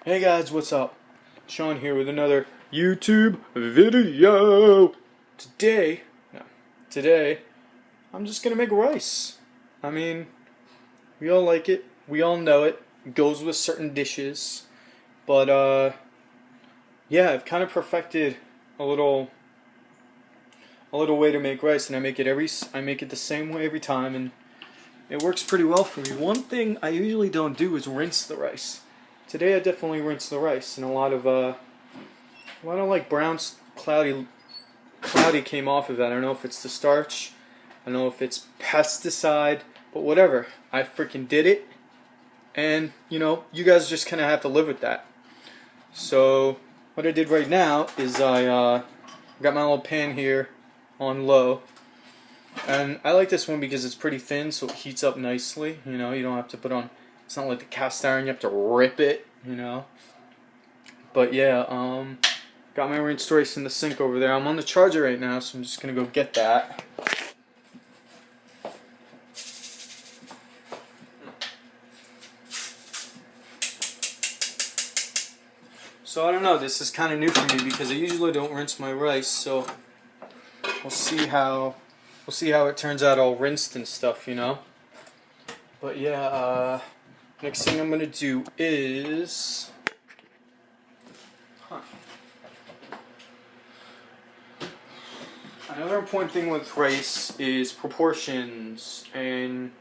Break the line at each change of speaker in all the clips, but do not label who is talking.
Hey guys, what's up? Sean here with another YouTube video. Today, I'm just gonna make rice. I mean, we all like it, we all know it. It goes with certain dishes, but yeah, I've kind of perfected a little way to make rice, and I make it the same way every time, and it works pretty well for me. One thing I usually don't do is rinse the rice. Today I definitely rinsed the rice, and a lot of like brown cloudy came off of that. I don't know if it's the starch, I don't know if it's pesticide, but whatever. I freaking did it, and you guys just kind of have to live with that. So what I did right now is I got my little pan here on low, and I like this one because it's pretty thin, so it heats up nicely. You don't have to put on. It's not like the cast iron, you have to rip it, But yeah, got my rinsed rice in the sink over there. I'm on the charger right now, so I'm just gonna go get that. So I don't know, this is kind of new for me because I usually don't rinse my rice, so we'll see how it turns out all rinsed and stuff, But yeah, next thing I'm gonna do is another important thing with rice is proportions, and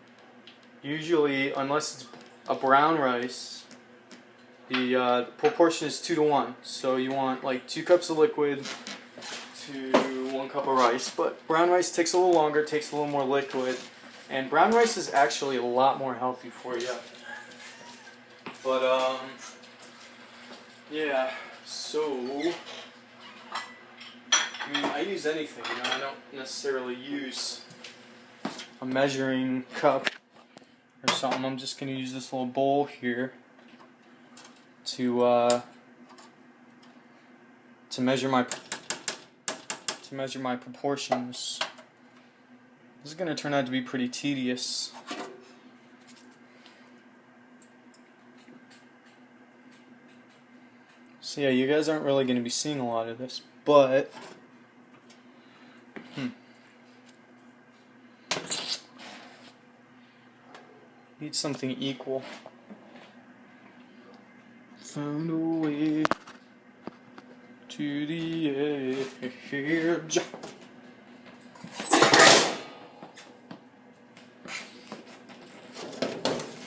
usually, unless it's a brown rice, the proportion is 2 to 1. So you want like 2 cups of liquid to 1 cup of rice. But brown rice takes a little longer, takes a little more liquid, and brown rice is actually a lot more healthy for you. But yeah. So I use anything. I don't necessarily use a measuring cup or something. I'm just gonna use this little bowl here to measure my proportions. This is gonna turn out to be pretty tedious. So yeah, you guys aren't really gonna be seeing a lot of this, but need something equal. Found a way to the edge.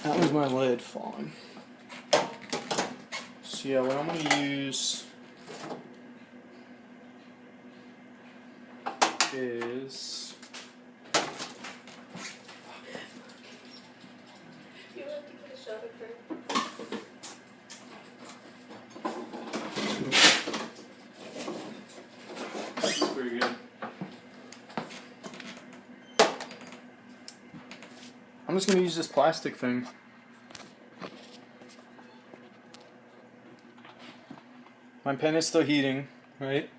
That was my lid falling. So yeah, what I'm gonna use is pretty good. I'm just gonna use this plastic thing. My pan is still heating, right?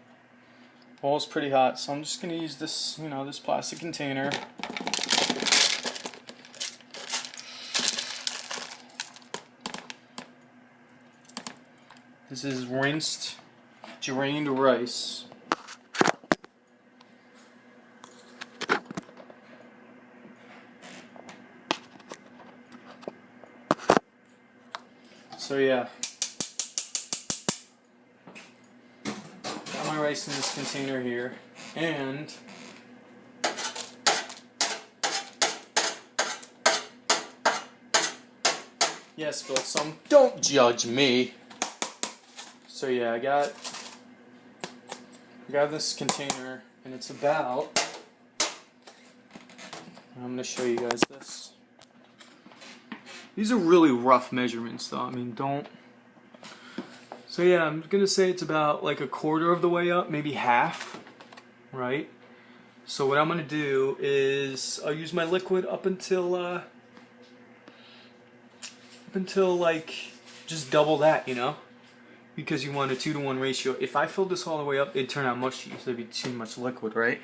Bowl's pretty hot, so I'm just gonna use this, this plastic container. This is rinsed, drained rice. So yeah, got my rice in this container here, and yes, but some don't judge me. So yeah, I got this container, and it's about. I'm gonna show you guys this. These are really rough measurements, though. I mean, don't. So yeah, I'm gonna say it's about like 1/4 of the way up, maybe half, right? So what I'm gonna do is I'll use my liquid up until like just double that, because you want a 2 to 1 ratio. If I filled this all the way up, it'd turn out mushy, so there'd be too much liquid, right?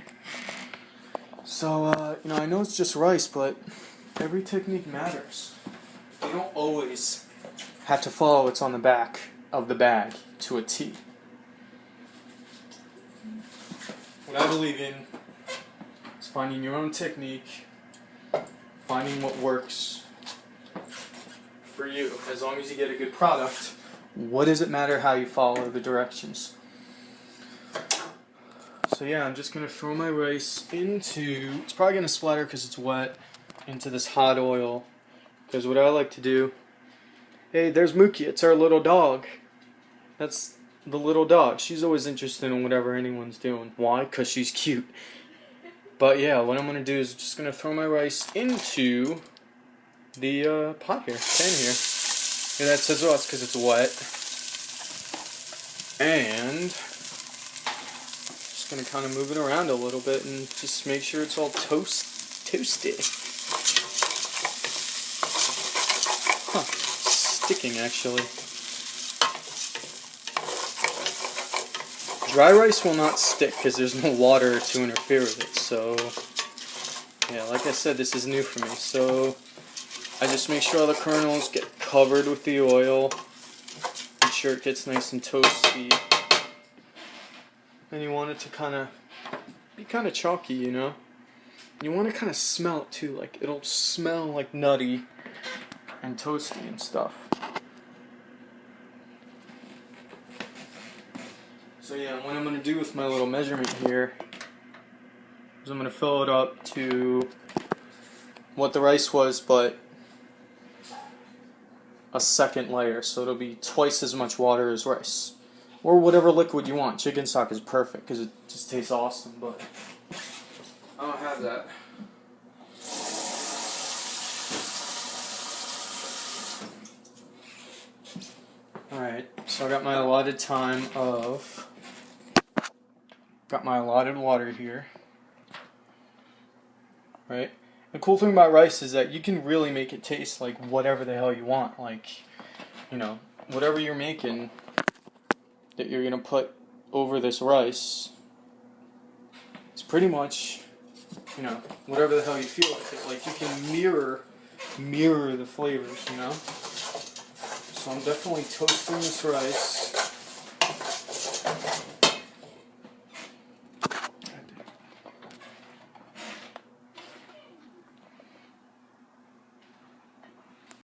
So I know it's just rice, but every technique matters. You don't always have to follow what's on the back. of the bag to a T. What I believe in is finding your own technique, finding what works for you. As long as you get a good product, what does it matter how you follow the directions? So yeah, I'm just going to throw my rice into, it's probably going to splatter because it's wet, into this hot oil. Because what I like to do, hey, there's Mookie, it's our little dog. That's the little dog. She's always interested in whatever anyone's doing. Why? Because she's cute. But yeah, what I'm going to do is just going to throw my rice into the pot here, pan here. And that says, oh, it's because it's wet. And just going to kind of move it around a little bit and just make sure it's all toasty. Huh, sticking actually. Dry rice will not stick because there's no water to interfere with it. So, yeah, like I said, this is new for me. So, I just make sure all the kernels get covered with the oil. Make sure it gets nice and toasty. And you want it to be kind of chalky, you know? You want to kind of smell it too. Like, it'll smell like nutty and toasty and stuff. So yeah, what I'm going to do with my little measurement here is I'm going to fill it up to what the rice was, but a second layer. So it'll be twice as much water as rice. Or whatever liquid you want. Chicken stock is perfect because it just tastes awesome, but I don't have that. Alright, so I got my allotted time of... Got my allotted water here. Right? The cool thing about rice is that you can really make it taste like whatever the hell you want. Like, you know, whatever you're making that you're going to put over this rice, it's pretty much, you know, whatever the hell you feel like it. Like, you can mirror the flavors, you know? So I'm definitely toasting this rice.